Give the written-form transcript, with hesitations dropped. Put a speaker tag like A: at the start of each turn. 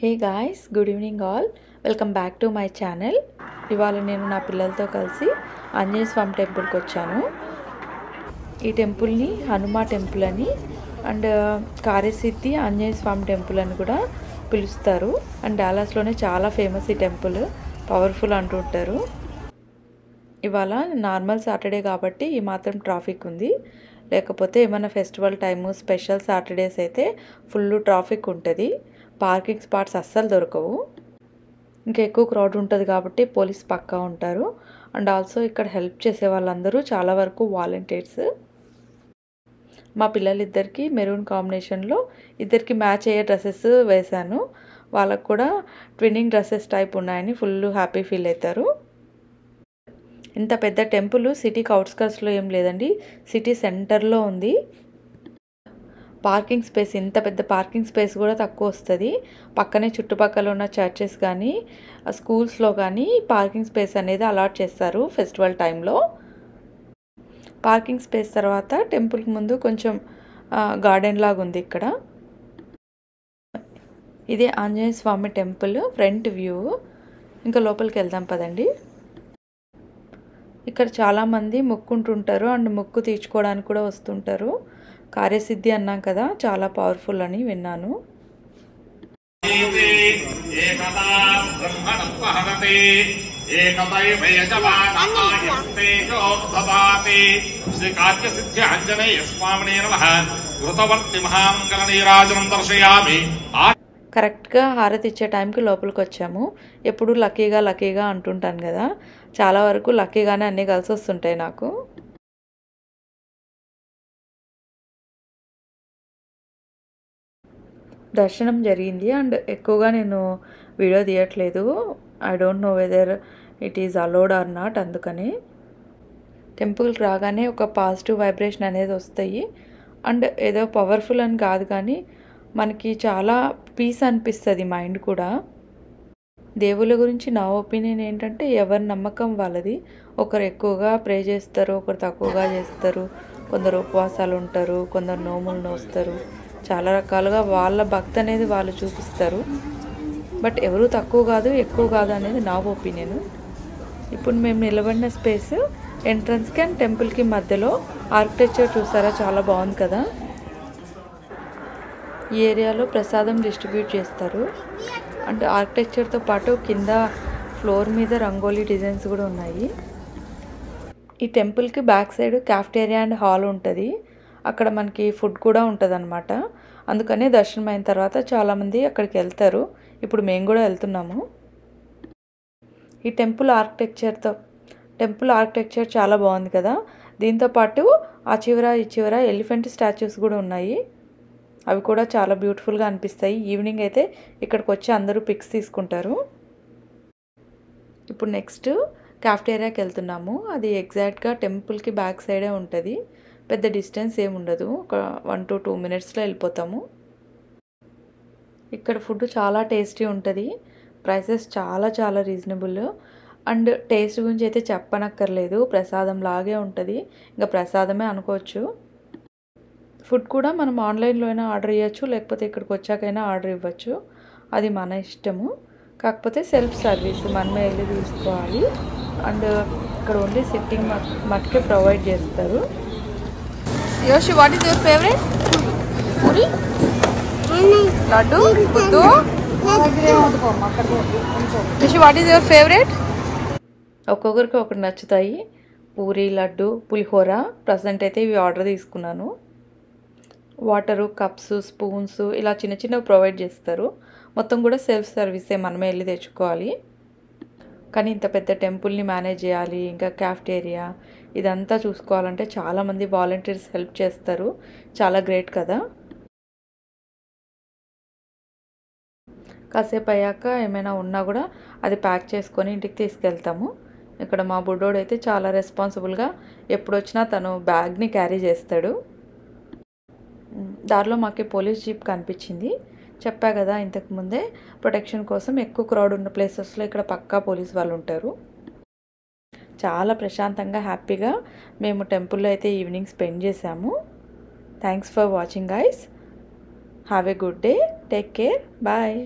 A: Hey guys, good evening all. Welcome back to my channel. ఇవాళ నేను నా పిల్లలతో కలిసి ఆంజనేయ స్వామి టెంపుల్కి వచ్చాను. ఈ టెంపుల్ని హనుమా టెంపుల్ అని and Karyasiddhi Anjaneya Swamy temple అని కూడా పిలుస్తారు. అండ్ డాలస్లోనే చాలా ఫేమస్ ఈ టెంపుల్, పవర్ఫుల్ అంటుంటారు. ఇవాళ నార్మల్ సాటర్డే కాబట్టి ఈ మాత్రం ట్రాఫిక్ ఉంది. లేకపోతే ఏమైనా ఫెస్టివల్ టైము, స్పెషల్ సాటర్డేస్ అయితే ఫుల్ ట్రాఫిక్ ఉంటుంది. పార్కింగ్ స్పాట్స్ అస్సలు దొరకవు. ఇంకా ఎక్కువ క్రౌడ్ ఉంటుంది కాబట్టి పోలీస్ పక్కా ఉంటారు. అండ్ ఆల్సో ఇక్కడ హెల్ప్ చేసే వాళ్ళందరూ చాలా వరకు వాలంటీర్స్. మా పిల్లలిద్దరికి మెరూన్ కాంబినేషన్లో ఇద్దరికి మ్యాచ్ అయ్యే డ్రెస్సెస్ వేశాను. వాళ్ళకు కూడా ట్విన్నింగ్ డ్రెస్సెస్ టైప్ ఉన్నాయని ఫుల్ హ్యాపీ ఫీల్ అవుతారు. ఇంత పెద్ద టెంపుల్ సిటీకి అవుట్స్కర్ట్స్లో ఏం లేదండి, సిటీ సెంటర్లో ఉంది. పార్కింగ్ స్పేస్, ఇంత పెద్ద పార్కింగ్ స్పేస్ కూడా తక్కువ వస్తుంది. పక్కనే చుట్టుపక్కల ఉన్న చర్చెస్ కానీ స్కూల్స్లో కానీ పార్కింగ్ స్పేస్ అనేది అలాట్ చేస్తారు ఫెస్టివల్ టైంలో. పార్కింగ్ స్పేస్ తర్వాత టెంపుల్కి ముందు కొంచెం గార్డెన్ లాగా ఉంది ఇక్కడ. ఇదే ఆంజనేయ స్వామి టెంపుల్ ఫ్రంట్ వ్యూ. ఇంకా లోపలికి వెళ్దాం పదండి. ఇక్కడ చాలామంది మొక్కుంటుంటారు అండ్ మొక్కు తీర్చుకోవడానికి కూడా వస్తుంటారు. కార్యసిద్ధి అన్నాం కదా, చాలా పవర్ఫుల్ అని విన్నాను. కరెక్ట్గా హారతి ఇచ్చే టైంకి లోపలికి వచ్చాము. ఎప్పుడు లక్కీగా అంటుంటాను కదా, చాలా వరకు లక్కీగానే అన్నీ కలిసి వస్తుంటాయి నాకు. దర్శనం జరిగింది అండ్ ఎక్కువగా నేను వీడియో తీయట్లేదు. I don't know whether it is allowed or not. అందుకని టెంపుల్కి రాగానే ఒక పాజిటివ్ వైబ్రేషన్ అనేది వస్తాయి. అండ్ ఏదో పవర్ఫుల్ అని కాదు కానీ మనకి చాలా పీస్ అనిపిస్తుంది మైండ్ కూడా. దేవుళ్ళ గురించి నా ఒపీనియన్ ఏంటంటే ఎవరి నమ్మకం వాళ్ళది. ఒకరు ఎక్కువగా ప్రే చేస్తారు, ఒకరు తక్కువగా చేస్తారు. కొందరు ఉపవాసాలు ఉంటారు, కొందరు నోములు నోస్తారు. చాలా రకాలుగా వాళ్ళ భక్తి అనేది వాళ్ళు చూపిస్తారు. బట్ ఎవరు తక్కువ కాదు ఎక్కువ కాదు అనేది నా ఒపీనియన్. ఇప్పుడు మేము నిలబడిన స్పేస్ ఎంట్రన్స్కి అండ్ టెంపుల్కి మధ్యలో. ఆర్కిటెక్చర్ చూసారా, చాలా బాగుంది కదా. ఈ ఏరియాలో ప్రసాదం డిస్ట్రిబ్యూట్ చేస్తారు. అంటే ఆర్కిటెక్చర్తో పాటు కింద ఫ్లోర్ మీద రంగోలీ డిజైన్స్ కూడా ఉన్నాయి. ఈ టెంపుల్కి back side cafeteria and hall ఉంటుంది. అక్కడ మనకి ఫుడ్ కూడా ఉంటుంది అన్నమాట. అందుకనే దర్శనం అయిన తర్వాత చాలామంది అక్కడికి వెళ్తారు. ఇప్పుడు మేము కూడా వెళ్తున్నాము. ఈ టెంపుల్ ఆర్కిటెక్చర్ చాలా బాగుంది కదా. దీంతోపాటు ఆ చివర ఈ చివర ఎలిఫెంట్ స్టాచ్యూస్ కూడా ఉన్నాయి. అవి కూడా చాలా బ్యూటిఫుల్గా అనిపిస్తాయి. ఈవినింగ్ అయితే ఇక్కడికి వచ్చి అందరూ పిక్స్ తీసుకుంటారు. ఇప్పుడు నెక్స్ట్ క్యాఫ్టేరియాకి వెళ్తున్నాము. అది ఎగ్జాక్ట్గా టెంపుల్కి బ్యాక్ సైడే ఉంటుంది. పెద్ద డిస్టెన్స్ ఏమి ఉండదు, ఒక 1 to 2 minutesలో వెళ్ళిపోతాము. ఇక్కడ ఫుడ్ చాలా టేస్టీ ఉంటుంది. ప్రైసెస్ చాలా రీజనబుల్. అండ్ టేస్ట్ గురించి అయితే చెప్పనక్కర్లేదు, ప్రసాదం లాగే ఉంటుంది. ఇంకా ప్రసాదమే అనుకోవచ్చు. ఫుడ్ కూడా మనం ఆన్లైన్లో అయినా ఆర్డర్ ఇవ్వచ్చు, లేకపోతే ఇక్కడికి వచ్చాకైనా ఆర్డర్ ఇవ్వచ్చు. అది మన ఇష్టము. కాకపోతే సెల్ఫ్ సర్వీస్, మనమే వెళ్ళి తీసుకోవాలి. అండ్ ఇక్కడ ఓన్లీ సిట్టింగ్ మట్టుకే ప్రొవైడ్ చేస్తారు. Yoshi, what is your favourite? Puri, laddu, గుద్దు. Yoshi, what is your favourite? ఒక్కొక్కరికి ఒకటి నచ్చుతాయి. పూరి, లడ్డు, పులిహోర. ప్రజెంట్ అయితే ఇవి ఆర్డర్ తీసుకున్నాను. వాటరు, కప్స్, స్పూన్స్ ఇలా చిన్నవి ప్రొవైడ్ చేస్తారు. మొత్తం కూడా సెల్ఫ్ సర్వీసే, మనమే వెళ్ళి తెచ్చుకోవాలి. కానీ ఇంత పెద్ద టెంపుల్ని మేనేజ్ చేయాలి, ఇంకా క్యాఫ్టేరియా ఇదంతా చూసుకోవాలంటే చాలామంది వాలంటీర్స్ హెల్ప్ చేస్తారు. చాలా గ్రేట్ కదా. కాసేపు అయ్యాక ఏమైనా ఉన్నా కూడా అది ప్యాక్ చేసుకొని ఇంటికి తీసుకెళ్తాము. ఇక్కడ మా బుడ్డోడు అయితే చాలా రెస్పాన్సిబుల్గా ఎప్పుడు వచ్చినా తను బ్యాగ్ని క్యారీ చేస్తాడు. దారిలో మాకు పోలీస్ జీప్ కనిపించింది. చెప్పా కదా ఇంతకుముందే, ప్రొటెక్షన్ కోసం ఎక్కువ క్రౌడ్ ఉన్న ప్లేసెస్లో ఇక్కడ పక్కా పోలీస్ వాళ్ళు ఉంటారు. చాలా ప్రశాంతంగా హ్యాపీగా మేము టెంపుల్లో అయితే ఈవినింగ్ స్పెండ్ చేసాము. Thanks for watching guys. Have a good day. Take care. Bye.